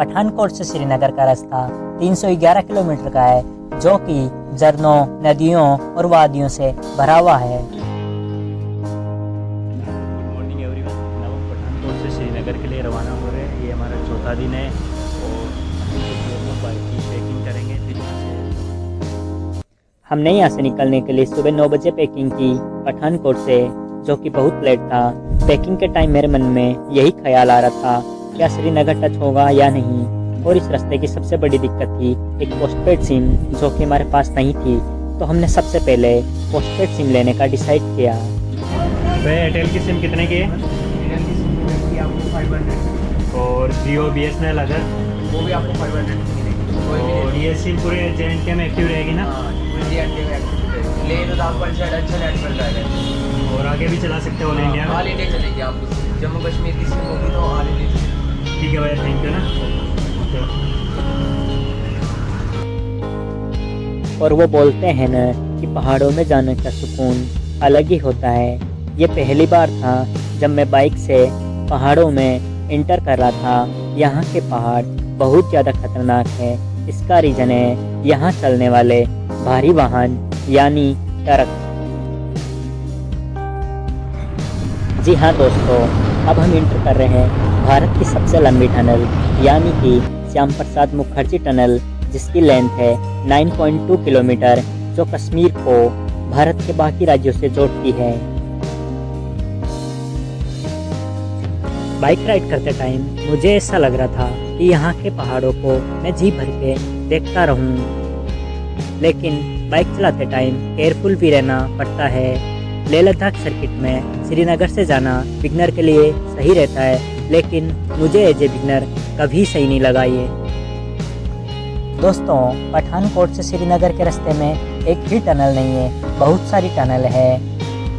पठानकोट से श्रीनगर का रास्ता 311 किलोमीटर का है, जो कि झरनों, नदियों और वादियों से भरा हुआ है। Good morning everyone. हम पठानकोट से श्रीनगर के लिए रवाना हो रहे हैं। ये हमारा चौथा दिन है और हम बाइक की पैकिंग करेंगे। फिर हमने यहाँ से निकलने के लिए सुबह 9 बजे पैकिंग की पठानकोट से, जो कि बहुत लेट था। पैकिंग के टाइम मेरे मन में यही ख्याल आ रहा था, क्या श्रीनगर टच होगा या नहीं। और इस रास्ते की सबसे बड़ी दिक्कत थी एक पोस्टपेड सिम, जो कि हमारे पास नहीं थी। तो हमने सबसे पहले पोस्टपेड सिम लेने का डिसाइड किया। तो एयरटेल की सिम कितने की है? एयरटेल की सिम मिलेगी आपको 500 और जियो BSNL अगर वो भी आपको 500 की मिलेगी। कोई भी और ये सिम पूरे JNK में एक्टिव रहेगी ना? ले तो आपको अच्छा नेट मिल जाएगा और आगे भी चला सकते हो ऑल इंडिया में? ऑल इंडिया चलेगी। आपको जम्मू कश्मीर की सिम होगी तो ऑल इंडिया चलेगी। ठीक है भाई, थैंक यू ना। और वो बोलते हैं न कि पहाड़ों में जाने का सुकून अलग ही होता है। ये पहली बार था जब मैं बाइक से पहाड़ों में एंटर कर रहा था। यहाँ के पहाड़ बहुत ज़्यादा खतरनाक है। इसका रीज़न है यहाँ चलने वाले भारी वाहन यानी ट्रक। जी हाँ दोस्तों, अब हम एंटर कर रहे हैं भारत की सबसे लंबी टनल यानी कि श्याम प्रसाद मुखर्जी टनल, जिसकी लेंथ है 9.2 किलोमीटर, जो कश्मीर को भारत के बाकी राज्यों से जोड़ती है। बाइक राइड करते टाइम मुझे ऐसा लग रहा था कि यहाँ के पहाड़ों को मैं जी भर के देखता रहूं, लेकिन बाइक चलाते टाइम केयरफुल भी रहना पड़ता है। लेह लद्दाख सर्किट में श्रीनगर से जाना बिगनर के लिए सही रहता है, लेकिन मुझे एज ए बिगनर कभी सही नहीं लगा ये। दोस्तों, पठानकोट से श्रीनगर के रास्ते में एक ही टनल नहीं है, बहुत सारी टनल है।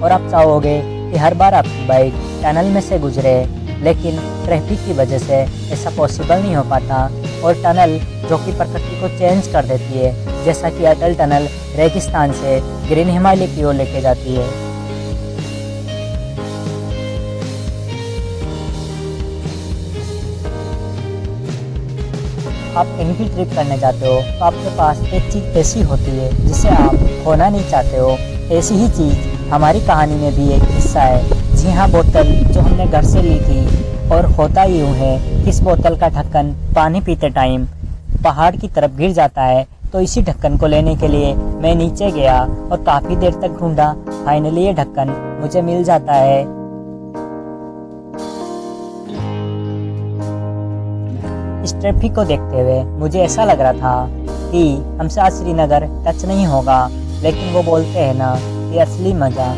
और आप चाहोगे कि हर बार आपकी बाइक टनल में से गुजरे, लेकिन ट्रैफिक की वजह से ऐसा पॉसिबल नहीं हो पाता। और टनल जो कि प्रकृति को चेंज कर देती है, जैसा कि अटल टनल रेगिस्तान से ग्रीन हिमालय की ओर लेके जाती है। आप कहीं भी ट्रिप करने जाते हो तो आपके पास एक चीज़ ऐसी होती है जिसे आप खोना नहीं चाहते हो। ऐसी ही चीज़ हमारी कहानी में भी एक हिस्सा है। जी हाँ, बोतल जो हमने घर से ली थी। और होता यूँ है कि इस बोतल का ढक्कन पानी पीते टाइम पहाड़ की तरफ गिर जाता है। तो इसी ढक्कन को लेने के लिए मैं नीचे गया और काफ़ी देर तक ढूंढा। फाइनली ये ढक्कन मुझे मिल जाता है। इस ट्रैफिक को देखते हुए मुझे ऐसा लग रहा था कि हमसे आज श्रीनगर टच नहीं होगा, लेकिन वो बोलते हैं ना कि असली मज़ा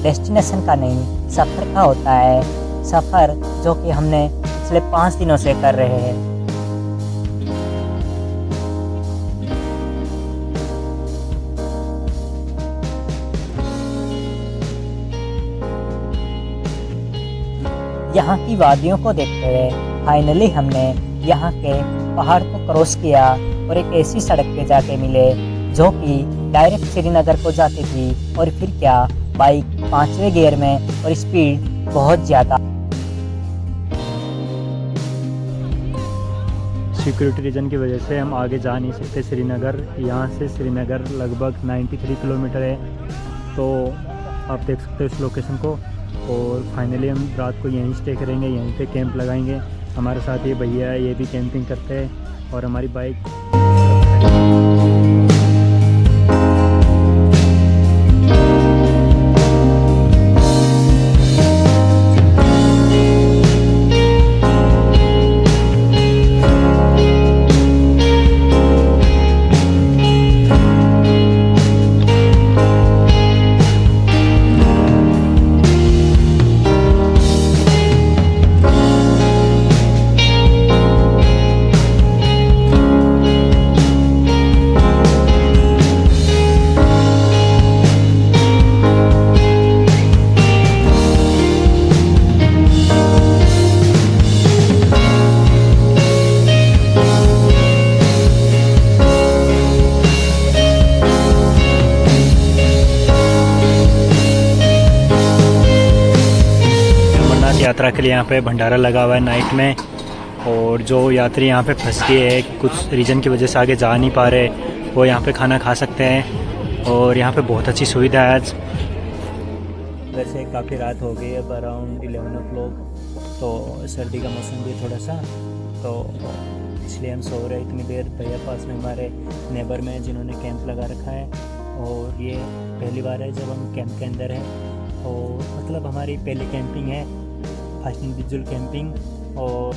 डेस्टिनेशन का नहीं, सफ़र का होता है। सफ़र जो कि हमने पिछले 5 दिनों से कर रहे हैं। यहाँ की वादियों को देखते हुए फाइनली हमने यहाँ के पहाड़ को क्रॉस किया और एक ऐसी सड़क पे जाके मिले जो कि डायरेक्ट श्रीनगर को जाती थी। और फिर क्या, बाइक 5वें गियर में और स्पीड बहुत ज़्यादा। सिक्योरिटी रीजन की वजह से हम आगे जा नहीं सकते श्रीनगर। यहाँ से श्रीनगर लगभग 93 किलोमीटर है। तो आप देख सकते हो इस लोकेशन को। और फाइनली हम रात को यहीं स्टे करेंगे, यहीं पे कैंप लगाएंगे। हमारे साथ ये भैया है, ये भी कैंपिंग करते हैं। और हमारी बाइक यात्रा के लिए यहाँ पे भंडारा लगा हुआ है नाइट में। और जो यात्री यहाँ पे फंस गए हैं, कुछ रीज़न की वजह से आगे जा नहीं पा रहे, वो यहाँ पे खाना खा सकते हैं। और यहाँ पे बहुत अच्छी सुविधा है आज। वैसे काफ़ी रात हो गई, अब अराउंड 11 o'clock, तो सर्दी का मौसम भी थोड़ा सा, तो इसलिए हम सो रहे हैं इतनी देर। भैया पास में हमारे नेबर में जिन्होंने कैंप लगा रखा है, और ये पहली बार है जब हम कैंप के अंदर हैं, और मतलब हमारी पहली कैंपिंग है, फर्स्ट इंडिविजुअल कैंपिंग। और